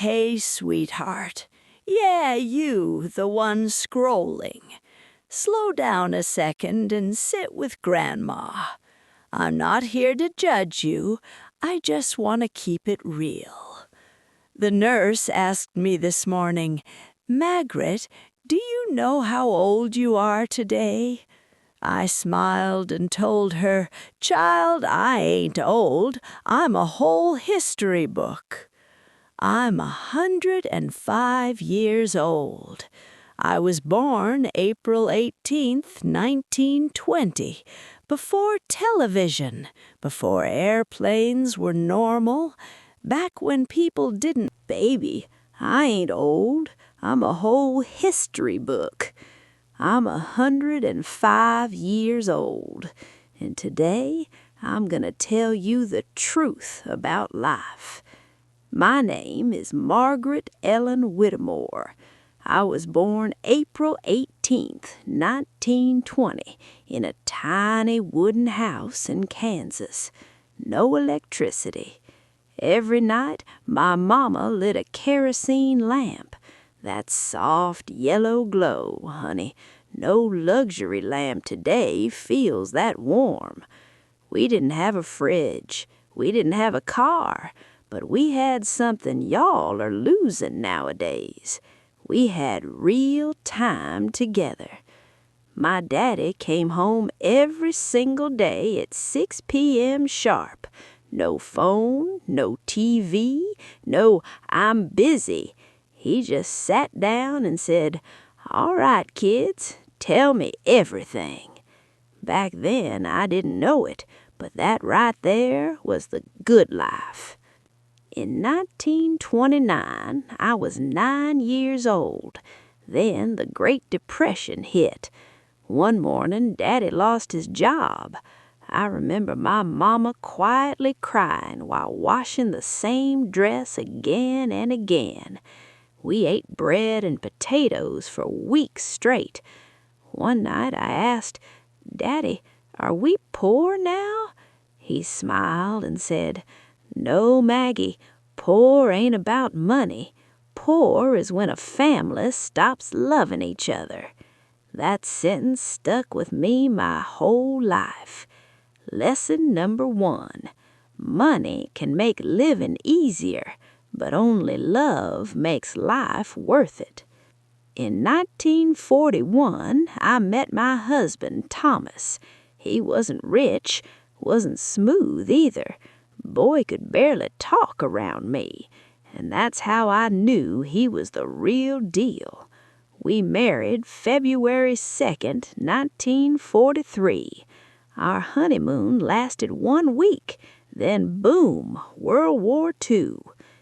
Hey, sweetheart. Yeah, you, the one scrolling. Slow down a second and sit with Grandma. I'm not here to judge you. I just want to keep it real. The nurse asked me this morning, Margaret, do you know how old you are today? I smiled and told her, Child, I ain't old. I'm a whole history book. I'm 105 years old. I was born April 18th, 1920, before television, before airplanes were normal, back when people didn't. Baby, I ain't old. I'm a whole history book. I'm 105 years old, and today I'm gonna tell you the truth about life. My name is Margaret Ellen Whittemore. I was born April 18th, 1920, in a tiny wooden house in Kansas. No electricity. Every night, my mama lit a kerosene lamp. That soft yellow glow, honey. No luxury lamp today feels that warm. We didn't have a fridge. We didn't have a car. But we had something y'all are losing nowadays. We had real time together. My daddy came home every single day at 6 p.m. sharp. No phone, no TV, no I'm busy. He just sat down and said, All right, kids, tell me everything. Back then, I didn't know it, but that right there was the good life. In 1929, I was 9 years old. Then the Great Depression hit. One morning, Daddy lost his job. I remember my mama quietly crying while washing the same dress again and again. We ate bread and potatoes for weeks straight. One night I asked, Daddy, are we poor now? He smiled and said, No, Maggie, poor ain't about money. Poor is when a family stops loving each other. That sentence stuck with me my whole life. Lesson number 1. Money can make living easier, but only love makes life worth it. In 1941, I met my husband, Thomas. He wasn't rich, wasn't smooth either. Boy could barely talk around me, and that's how I knew he was the real deal. We married February 2nd, 1943. Our honeymoon lasted 1 week, then boom, World War II.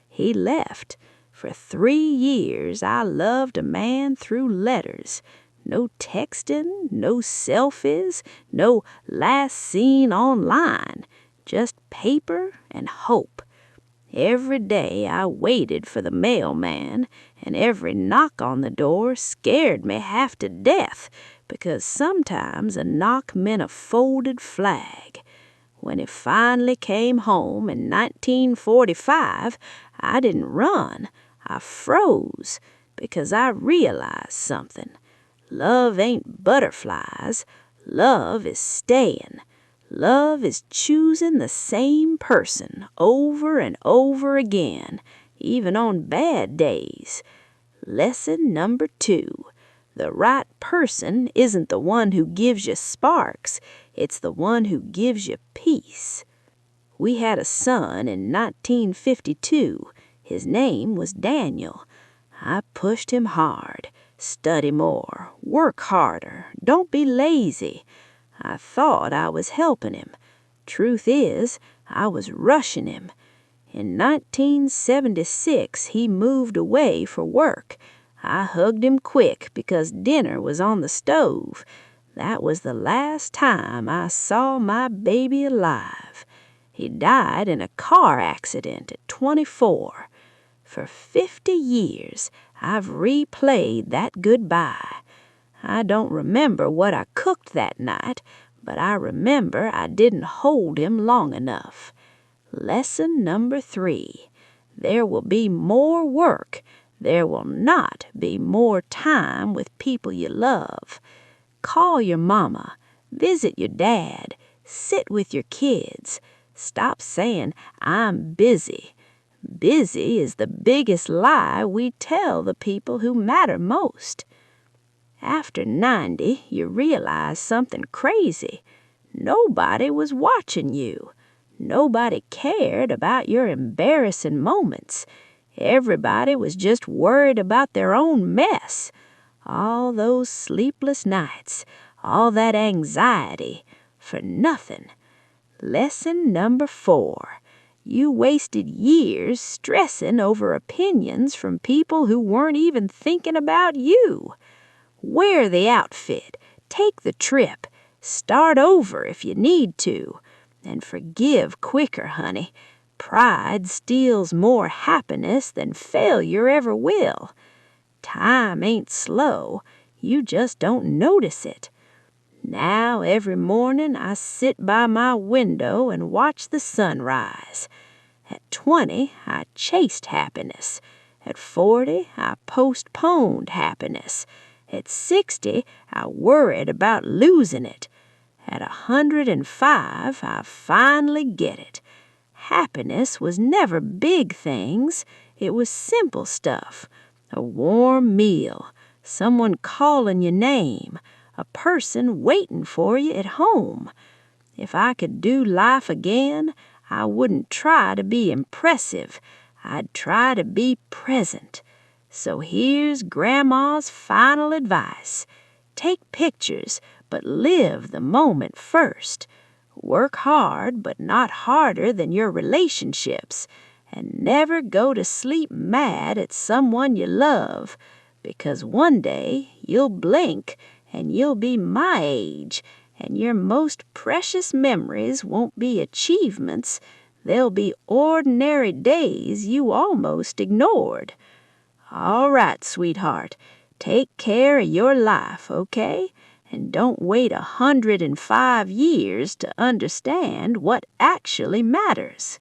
He left. For 3 years, I loved a man through letters. No texting, no selfies, no last seen online. Just paper and hope. Every day I waited for the mailman, and every knock on the door scared me half to death, because sometimes a knock meant a folded flag. When he finally came home in 1945, I didn't run. I froze, because I realized something. Love ain't butterflies. Love is staying. Love is choosing the same person over and over again, even on bad days. Lesson number 2. The right person isn't the one who gives you sparks. It's the one who gives you peace. We had a son in 1952. His name was Daniel. I pushed him hard. Study more. Work harder. Don't be lazy. I thought I was helping him. Truth is, I was rushing him. In 1976, he moved away for work. I hugged him quick because dinner was on the stove. That was the last time I saw my baby alive. He died in a car accident at 24. For 50 years, I've replayed that goodbye. I don't remember what I cooked that night, but I remember I didn't hold him long enough. Lesson number 3. there will be more work. There will not be more time with people you love. Call your mama, visit your dad, sit with your kids. Stop saying, "I'm busy." Busy is the biggest lie we tell the people who matter most. After 90, you realize something crazy. Nobody was watching you. Nobody cared about your embarrassing moments. Everybody was just worried about their own mess. All those sleepless nights, all that anxiety, for nothing. Lesson number 4. You wasted years stressing over opinions from people who weren't even thinking about you. Wear the outfit, take the trip, start over if you need to, and forgive quicker, honey. Pride steals more happiness than failure ever will. Time ain't slow, you just don't notice it. Now every morning I sit by my window and watch the sunrise. At 20, I chased happiness. At 40, I postponed happiness. At 60, I worried about losing it. At 105, I finally get it. Happiness was never big things. It was simple stuff. A warm meal, someone calling your name, a person waiting for you at home. If I could do life again, I wouldn't try to be impressive. I'd try to be present. So here's Grandma's final advice. Take pictures, but live the moment first. Work hard, but not harder than your relationships. And never go to sleep mad at someone you love, because one day you'll blink and you'll be my age, and your most precious memories won't be achievements. They'll be ordinary days you almost ignored. All right, sweetheart, take care of your life, okay? And don't wait 105 years to understand what actually matters.